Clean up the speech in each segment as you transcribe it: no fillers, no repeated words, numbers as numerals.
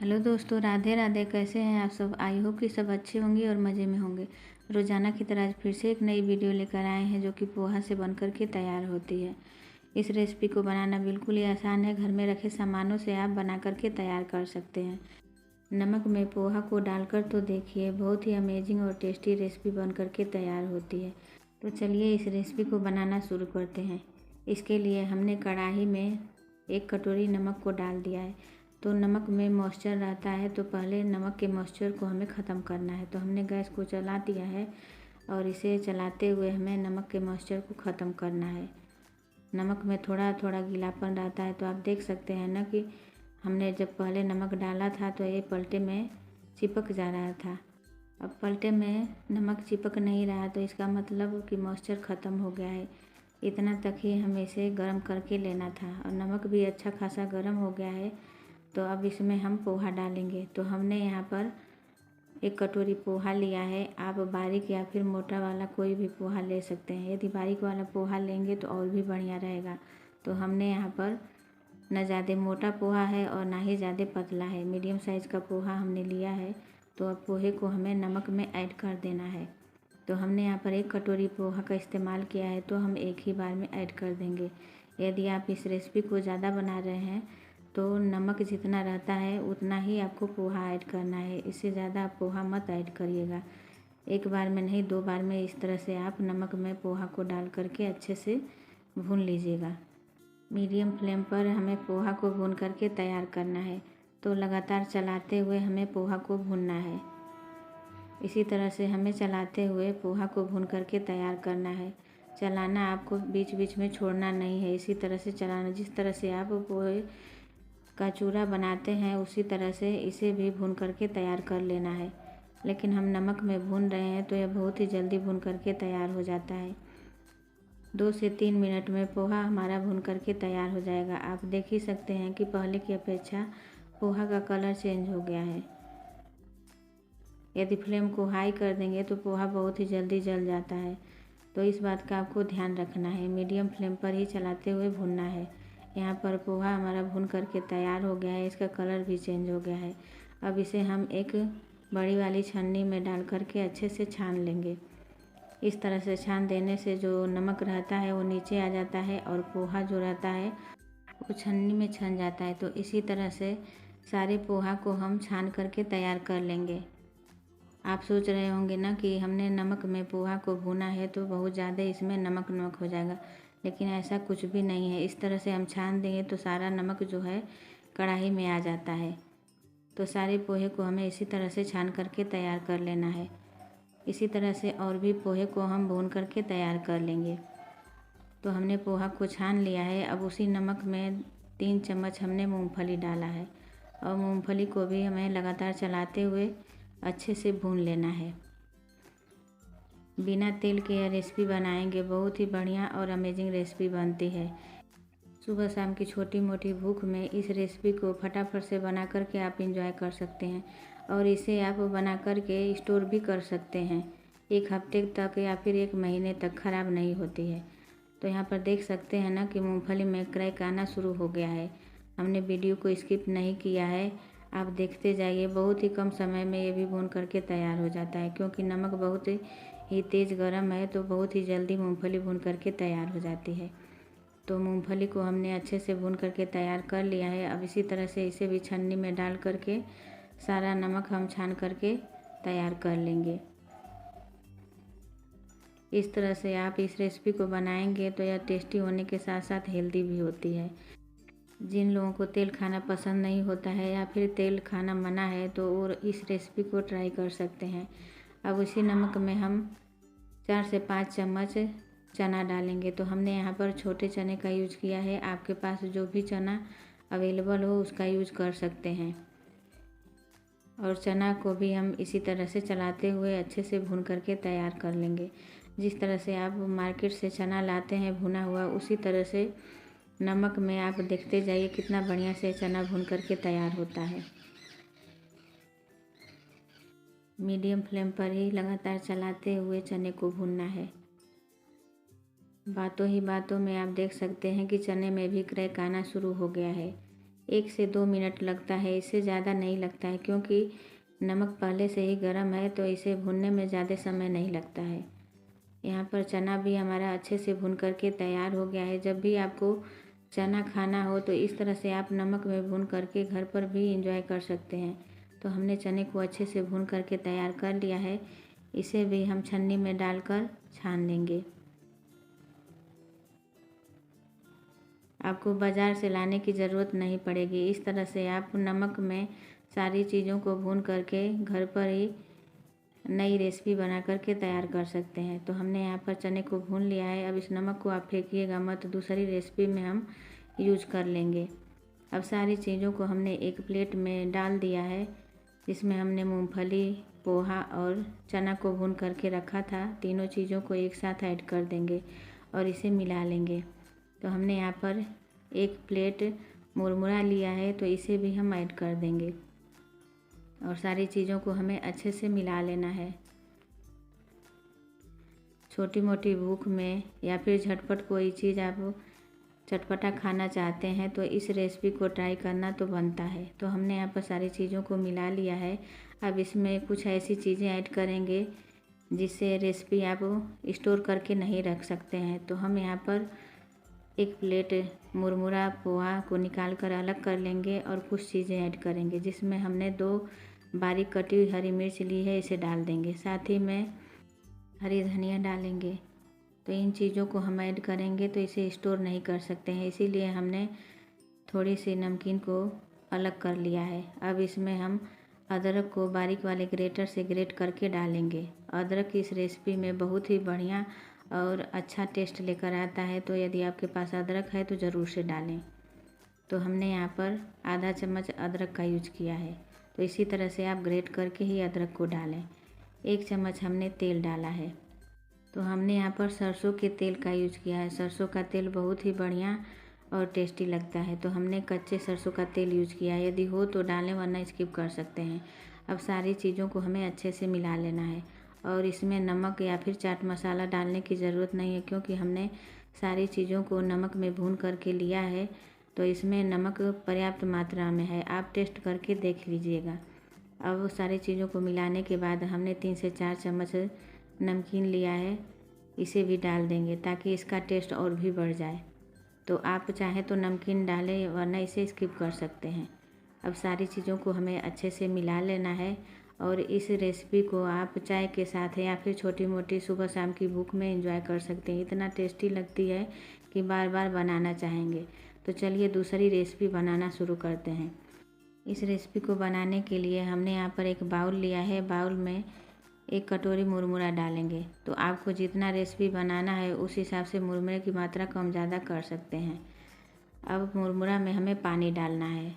Hello दोस्तों, राधे राधे। कैसे हैं आप सब? आई होप कि सब अच्छे होंगे और मज़े में होंगे। रोज़ाना की तरह आज फिर से एक नई वीडियो लेकर आए हैं जो कि पोहा से बनकर के तैयार होती है। इस रेसिपी को बनाना बिल्कुल ही आसान है। घर में रखे सामानों से आप बना करके तैयार कर सकते हैं। नमक में पोहा को डालकर तो देखिए, बहुत ही अमेजिंग और टेस्टी रेसिपी बन करके तैयार होती है। तो चलिए इस रेसिपी को बनाना शुरू करते हैं। इसके लिए हमने कढ़ाई में 1 कटोरी नमक को डाल दिया है। तो नमक में मॉइस्चर रहता है, तो पहले नमक के मॉइस्चर को हमें ख़त्म करना है। तो हमने गैस को चला दिया है और इसे चलाते हुए हमें नमक के मॉइस्चर को ख़त्म करना है। नमक में थोड़ा थोड़ा गीलापन रहता है, तो आप देख सकते हैं ना कि हमने जब पहले नमक डाला था तो ये पलटे में चिपक जा रहा था। अब पलटे में नमक चिपक नहीं रहा, तो इसका मतलब कि मॉइस्चर ख़त्म हो गया है। इतना तक ही हमें इसे गर्म करके लेना था और नमक भी अच्छा खासा गर्म हो गया है। तो अब इसमें हम पोहा डालेंगे। तो हमने यहाँ पर 1 कटोरी पोहा लिया है। आप बारीक या फिर मोटा वाला कोई भी पोहा ले सकते हैं। यदि बारीक वाला पोहा लेंगे तो और भी बढ़िया रहेगा। तो हमने यहाँ पर न ज़्यादा मोटा पोहा है और ना ही ज़्यादा पतला है, मीडियम साइज़ का पोहा हमने लिया है। तो अब पोहे को हमें नमक में ऐड कर देना है। तो हमने यहाँ पर 1 कटोरी पोहा का इस्तेमाल किया है, तो हम एक ही बार में ऐड कर देंगे। यदि आप इस रेसिपी को ज़्यादा बना रहे हैं तो नमक जितना रहता है उतना ही आपको पोहा ऐड करना है। इससे ज़्यादा आप पोहा मत ऐड करिएगा। एक बार में नहीं, 2 बार में इस तरह से आप नमक में पोहा को डाल करके अच्छे से भून लीजिएगा। मीडियम फ्लेम पर हमें पोहा को भून करके तैयार करना है। तो लगातार चलाते हुए हमें पोहा को भूनना है। इसी तरह से हमें चलाते हुए पोहा को भून करके तैयार करना है। चलाना आपको बीच बीच में छोड़ना नहीं है, इसी तरह से चलाना। जिस तरह से आप पोहे का चूरा बनाते हैं उसी तरह से इसे भी भून करके तैयार कर लेना है। लेकिन हम नमक में भून रहे हैं तो यह बहुत ही जल्दी भून करके तैयार हो जाता है। 2 से 3 मिनट में पोहा हमारा भून करके तैयार हो जाएगा। आप देख ही सकते हैं कि पहले की अपेक्षा पोहा का कलर चेंज हो गया है। यदि फ्लेम को हाई कर देंगे तो पोहा बहुत ही जल्दी जल जाता है। तो इस बात का आपको ध्यान रखना है, मीडियम फ्लेम पर ही चलाते हुए भूनना है। यहाँ पर पोहा हमारा भून करके तैयार हो गया है, इसका कलर भी चेंज हो गया है। अब इसे हम एक बड़ी वाली छन्नी में डाल करके अच्छे से छान लेंगे। इस तरह से छान देने से जो नमक रहता है वो नीचे आ जाता है और पोहा जो रहता है वो छन्नी में छन जाता है। तो इसी तरह से सारे पोहा को हम छान करके तैयार कर लेंगे। आप सोच रहे होंगे ना कि हमने नमक में पोहा को भूना है तो बहुत ज़्यादा इसमें नमक नमक हो जाएगा, लेकिन ऐसा कुछ भी नहीं है। इस तरह से हम छान देंगे तो सारा नमक जो है कढ़ाई में आ जाता है। तो सारे पोहे को हमें इसी तरह से छान करके तैयार कर लेना है। इसी तरह से और भी पोहे को हम भून करके तैयार कर लेंगे। तो हमने पोहा को छान लिया है। अब उसी नमक में 3 चम्मच हमने मूँगफली डाला है और मूँगफली को भी हमें लगातार चलाते हुए अच्छे से भून लेना है। बिना तेल के यह रेसिपी बनाएंगे, बहुत ही बढ़िया और अमेजिंग रेसिपी बनती है। सुबह शाम की छोटी मोटी भूख में इस रेसिपी को फटाफट से बना करके आप एंजॉय कर सकते हैं और इसे आप बना करके स्टोर भी कर सकते हैं। 1 हफ्ते तक या फिर 1 महीने तक ख़राब नहीं होती है। तो यहाँ पर देख सकते हैं ना कि मूँगफली में क्रैक आना शुरू हो गया है। हमने वीडियो को स्किप नहीं किया है, आप देखते जाइए। बहुत ही कम समय में ये भी भून करके तैयार हो जाता है, क्योंकि नमक बहुत ही तेज़ गर्म है तो बहुत ही जल्दी मूँगफली भून करके तैयार हो जाती है। तो मूँगफली को हमने अच्छे से भून करके तैयार कर लिया है। अब इसी तरह से इसे भी छन्नी में डाल करके सारा नमक हम छान करके तैयार कर लेंगे। इस तरह से आप इस रेसिपी को बनाएंगे तो यह टेस्टी होने के साथ साथ हेल्दी भी होती है। जिन लोगों को तेल खाना पसंद नहीं होता है या फिर तेल खाना मना है तो वो इस रेसिपी को ट्राई कर सकते हैं। अब उसी नमक में हम 4 से 5 चम्मच चना डालेंगे। तो हमने यहाँ पर छोटे चने का यूज किया है। आपके पास जो भी चना अवेलेबल हो उसका यूज कर सकते हैं। और चना को भी हम इसी तरह से चलाते हुए अच्छे से भून करके तैयार कर लेंगे। जिस तरह से आप मार्केट से चना लाते हैं भुना हुआ, उसी तरह से नमक में आप देखते जाइए कितना बढ़िया से चना भून करके तैयार होता है। मीडियम फ्लेम पर ही लगातार चलाते हुए चने को भूनना है। बातों ही बातों में आप देख सकते हैं कि चने में भी क्रैक आना शुरू हो गया है। 1 से 2 मिनट लगता है, इससे ज़्यादा नहीं लगता है, क्योंकि नमक पहले से ही गर्म है तो इसे भूनने में ज़्यादा समय नहीं लगता है। यहाँ पर चना भी हमारा अच्छे से भून करके तैयार हो गया है। जब भी आपको चना खाना हो तो इस तरह से आप नमक में भून करके घर पर भी इंजॉय कर सकते हैं। तो हमने चने को अच्छे से भून करके तैयार कर लिया है। इसे भी हम छन्नी में डालकर छान लेंगे। आपको बाज़ार से लाने की ज़रूरत नहीं पड़ेगी। इस तरह से आप नमक में सारी चीज़ों को भून करके घर पर ही नई रेसिपी बना करके तैयार कर सकते हैं। तो हमने यहाँ पर चने को भून लिया है। अब इस नमक को आप फेंकिएगा मत, दूसरी रेसिपी में हम यूज़ कर लेंगे। अब सारी चीज़ों को हमने एक प्लेट में डाल दिया है, जिसमें हमने मूंगफली, पोहा और चना को भून करके रखा था। तीनों चीज़ों को एक साथ ऐड कर देंगे और इसे मिला लेंगे। तो हमने यहाँ पर एक प्लेट मुरमुरा लिया है, तो इसे भी हम ऐड कर देंगे और सारी चीज़ों को हमें अच्छे से मिला लेना है। छोटी मोटी भूख में या फिर झटपट कोई चीज़ आप चटपटा खाना चाहते हैं तो इस रेसिपी को ट्राई करना तो बनता है। तो हमने यहाँ पर सारी चीज़ों को मिला लिया है। अब इसमें कुछ ऐसी चीज़ें ऐड करेंगे जिससे रेसिपी आप स्टोर करके नहीं रख सकते हैं। तो हम यहाँ पर एक प्लेट मुरमुरा पोहा को निकाल कर अलग कर लेंगे और कुछ चीज़ें ऐड करेंगे, जिसमें हमने 2 बारीक कटी हुई हरी मिर्च ली है, इसे डाल देंगे। साथ ही में हरी धनिया डालेंगे। तो इन चीज़ों को हम ऐड करेंगे तो इसे स्टोर नहीं कर सकते हैं, इसीलिए हमने थोड़ी सी नमकीन को अलग कर लिया है। अब इसमें हम अदरक को बारीक वाले ग्रेटर से ग्रेट करके डालेंगे। अदरक इस रेसिपी में बहुत ही बढ़िया और अच्छा टेस्ट लेकर आता है, तो यदि आपके पास अदरक है तो ज़रूर से डालें। तो हमने यहाँ पर आधा चम्मच अदरक का यूज किया है। तो इसी तरह से आप ग्रेट करके ही अदरक को डालें। 1 चम्मच हमने तेल डाला है। तो हमने यहाँ पर सरसों के तेल का यूज किया है। सरसों का तेल बहुत ही बढ़िया और टेस्टी लगता है, तो हमने कच्चे सरसों का तेल यूज किया है। यदि हो तो डालें, वरना स्किप कर सकते हैं। अब सारी चीज़ों को हमें अच्छे से मिला लेना है और इसमें नमक या फिर चाट मसाला डालने की ज़रूरत नहीं है, क्योंकि हमने सारी चीज़ों को नमक में भून करके लिया है। तो इसमें नमक पर्याप्त मात्रा में है, आप टेस्ट करके देख लीजिएगा। अब सारी चीज़ों को मिलाने के बाद हमने 3 से 4 चम्मच नमकीन लिया है, इसे भी डाल देंगे ताकि इसका टेस्ट और भी बढ़ जाए। तो आप चाहें तो नमकीन डालें, वरना इसे स्किप कर सकते हैं। अब सारी चीज़ों को हमें अच्छे से मिला लेना है और इस रेसिपी को आप चाय के साथ या फिर छोटी मोटी सुबह शाम की भूख में एंजॉय कर सकते हैं। इतना टेस्टी लगती है कि बार बार बनाना चाहेंगे। तो चलिए दूसरी रेसिपी बनाना शुरू करते हैं। इस रेसिपी को बनाने के लिए हमने यहाँ पर एक बाउल लिया है। बाउल में 1 कटोरी मुरमुरा डालेंगे। तो आपको जितना रेसिपी बनाना है उस हिसाब से मुरमुरे की मात्रा कम ज़्यादा कर सकते हैं। अब मुरमुरा में हमें पानी डालना है।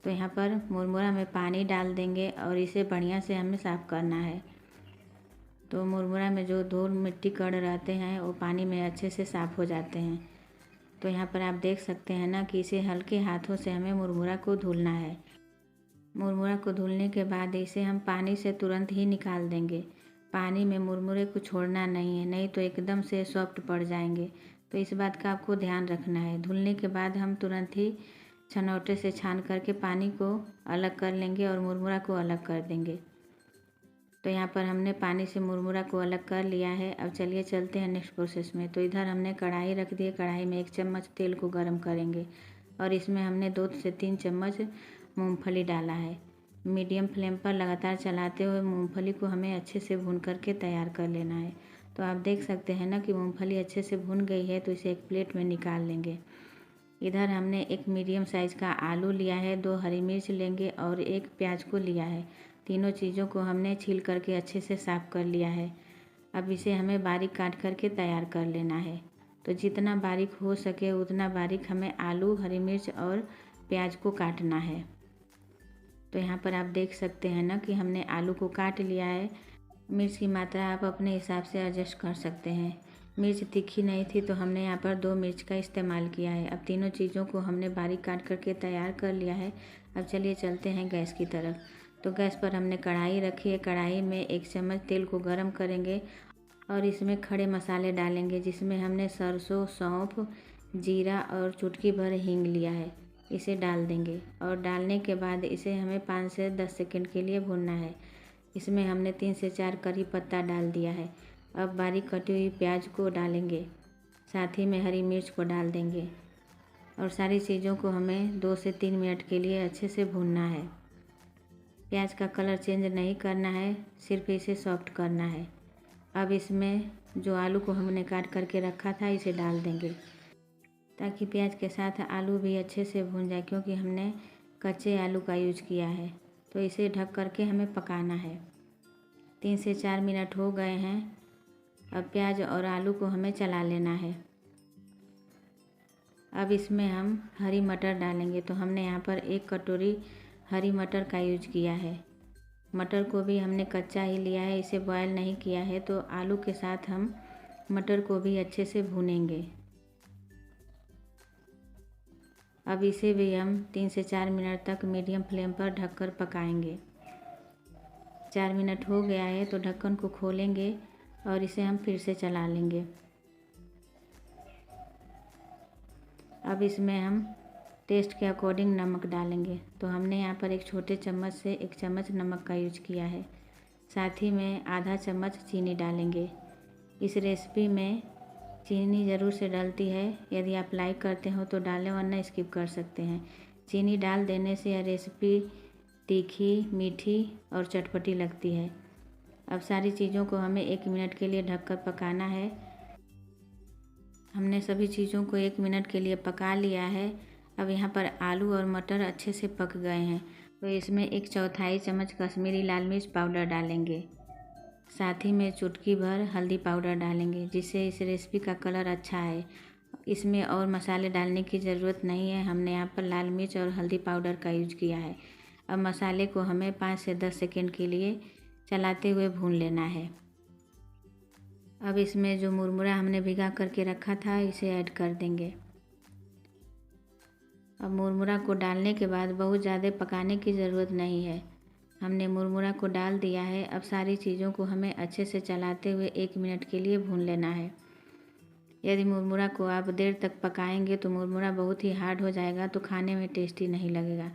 तो यहाँ पर मुरमुरा में पानी डाल देंगे और इसे बढ़िया से हमें साफ़ करना है। तो मुरमुरा में जो धूल मिट्टी कण रहते हैं वो पानी में अच्छे से साफ़ हो जाते हैं। तो यहाँ पर आप देख सकते हैं ना कि इसे हल्के हाथों से हमें मुरमुरा को धुलना है। मुरमुरा को धुलने के बाद इसे हम पानी से तुरंत ही निकाल देंगे। पानी में मुरमुरे को छोड़ना नहीं है, नहीं तो एकदम से सॉफ्ट पड़ जाएंगे। तो इस बात का आपको ध्यान रखना है। धुलने के बाद हम तुरंत ही छनौटे से छान करके पानी को अलग कर लेंगे और मुरमुरा को अलग कर देंगे। तो यहाँ पर हमने पानी से मुरमुरा को अलग कर लिया है। अब चलिए चलते हैं नेक्स्ट प्रोसेस में। तो इधर हमने कढ़ाई रख दी है। कढ़ाई में 1 चम्मच तेल को गर्म करेंगे और इसमें हमने 2 से 3 चम्मच मूंगफली डाला है। मीडियम फ्लेम पर लगातार चलाते हुए मूंगफली को हमें अच्छे से भून करके तैयार कर लेना है। तो आप देख सकते हैं ना कि मूंगफली अच्छे से भून गई है, तो इसे एक प्लेट में निकाल लेंगे। इधर हमने एक मीडियम साइज़ का आलू लिया है, 2 हरी मिर्च लेंगे और 1 प्याज को लिया है। तीनों चीज़ों को हमने छील करके अच्छे से साफ़ कर लिया है। अब इसे हमें बारीक काट करके तैयार कर लेना है। तो जितना बारीक हो सके उतना बारीक हमें आलू, हरी मिर्च और प्याज को काटना है। तो यहाँ पर आप देख सकते हैं ना कि हमने आलू को काट लिया है। मिर्च की मात्रा आप अपने हिसाब से एडजस्ट कर सकते हैं। मिर्च तीखी नहीं थी तो हमने यहाँ पर 2 मिर्च का इस्तेमाल किया है। अब तीनों चीज़ों को हमने बारीक काट करके तैयार कर लिया है। अब चलिए चलते हैं गैस की तरफ। तो गैस पर हमने कढ़ाई रखी है। कढ़ाई में 1 चम्मच तेल को गर्म करेंगे और इसमें खड़े मसाले डालेंगे, जिसमें हमने सरसों, सौंफ, जीरा और चुटकी भर हींग लिया है, इसे डाल देंगे। और डालने के बाद इसे हमें 5 से 10 सेकंड के लिए भूनना है। इसमें हमने 3 से 4 करी पत्ता डाल दिया है। अब बारीक कटी हुई प्याज को डालेंगे, साथ ही में हरी मिर्च को डाल देंगे और सारी चीज़ों को हमें 2 से 3 मिनट के लिए अच्छे से भूनना है। प्याज का कलर चेंज नहीं करना है, सिर्फ इसे सॉफ्ट करना है। अब इसमें जो आलू को हमने काट करके रखा था इसे डाल देंगे, ताकि प्याज के साथ आलू भी अच्छे से भून जाए, क्योंकि हमने कच्चे आलू का यूज किया है। तो इसे ढक करके हमें पकाना है। 3 से 4 मिनट हो गए हैं। अब प्याज और आलू को हमें चला लेना है। अब इसमें हम हरी मटर डालेंगे। तो हमने यहाँ पर 1 कटोरी हरी मटर का यूज किया है। मटर को भी हमने कच्चा ही लिया है, इसे बॉयल नहीं किया है। तो आलू के साथ हम मटर को भी अच्छे से भूनेंगे। अब इसे भी हम 3 से 4 मिनट तक मीडियम फ्लेम पर ढककर पकाएंगे। 4 मिनट हो गया है तो ढक्कन को खोलेंगे और इसे हम फिर से चला लेंगे। अब इसमें हम टेस्ट के अकॉर्डिंग नमक डालेंगे। तो हमने यहाँ पर 1 छोटे चम्मच से 1 चम्मच नमक का यूज किया है। साथ ही में आधा चम्मच चीनी डालेंगे। इस रेसिपी में चीनी ज़रूर से डलती है, यदि आप लाइक करते हो तो डालें, वरना स्किप कर सकते हैं। चीनी डाल देने से यह रेसिपी तीखी, मीठी और चटपटी लगती है। अब सारी चीज़ों को हमें 1 मिनट के लिए ढककर पकाना है। हमने सभी चीज़ों को 1 मिनट के लिए पका लिया है। अब यहाँ पर आलू और मटर अच्छे से पक गए हैं। तो इसमें 1/4 चम्मच कश्मीरी लाल मिर्च पाउडर डालेंगे। साथ ही में चुटकी भर हल्दी पाउडर डालेंगे, जिससे इस रेसिपी का कलर अच्छा है। इसमें और मसाले डालने की ज़रूरत नहीं है, हमने यहाँ पर लाल मिर्च और हल्दी पाउडर का यूज किया है। अब मसाले को हमें 5 से 10 सेकंड के लिए चलाते हुए भून लेना है। अब इसमें जो मुरमुरा हमने भिगा करके रखा था इसे ऐड कर देंगे। अब मुरमुरा को डालने के बाद बहुत ज़्यादा पकाने की ज़रूरत नहीं है, हमने मुरमुरा को डाल दिया है। अब सारी चीज़ों को हमें अच्छे से चलाते हुए 1 मिनट के लिए भून लेना है। यदि मुरमुरा को आप देर तक पकाएंगे तो मुरमुरा बहुत ही हार्ड हो जाएगा, तो खाने में टेस्टी नहीं लगेगा।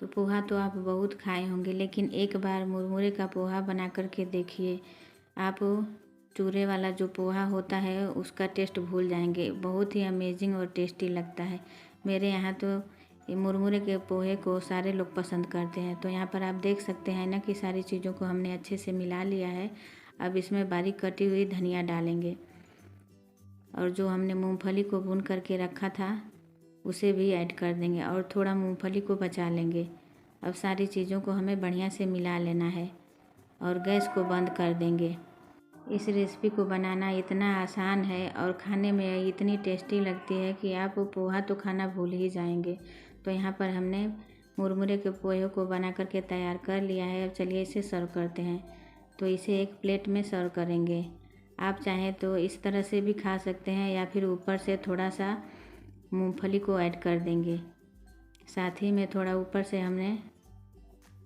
तो पोहा तो आप बहुत खाए होंगे, लेकिन एक बार मुरमुरे का पोहा बना करके देखिए। आप चूरे वाला जो पोहा होता है उसका टेस्ट भूल जाएंगे, बहुत ही अमेजिंग और टेस्टी लगता है। मेरे यहाँ तो ये मुरमुरे के पोहे को सारे लोग पसंद करते हैं। तो यहाँ पर आप देख सकते हैं ना कि सारी चीज़ों को हमने अच्छे से मिला लिया है। अब इसमें बारीक कटी हुई धनिया डालेंगे और जो हमने मूंगफली को भून करके रखा था उसे भी ऐड कर देंगे और थोड़ा मूंगफली को बचा लेंगे। अब सारी चीज़ों को हमें बढ़िया से मिला लेना है और गैस को बंद कर देंगे। इस रेसिपी को बनाना इतना आसान है और खाने में इतनी टेस्टी लगती है कि आप पोहा तो खाना भूल ही जाएंगे। तो यहाँ पर हमने मुरमुरे के पोहे को बना करके तैयार कर लिया है। अब चलिए इसे सर्व करते हैं। तो इसे एक प्लेट में सर्व करेंगे। आप चाहें तो इस तरह से भी खा सकते हैं या फिर ऊपर से थोड़ा सा मूंगफली को ऐड कर देंगे। साथ ही में थोड़ा ऊपर से हमने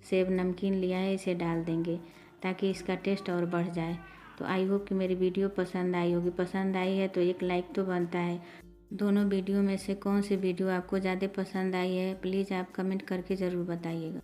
सेव नमकीन लिया है, इसे डाल देंगे ताकि इसका टेस्ट और बढ़ जाए। तो आई होप कि मेरी वीडियो पसंद आई होगी। पसंद आई है तो एक लाइक तो बनता है। दोनों वीडियो में से कौन सी वीडियो आपको ज़्यादा पसंद आई है प्लीज़ आप कमेंट करके ज़रूर बताइएगा।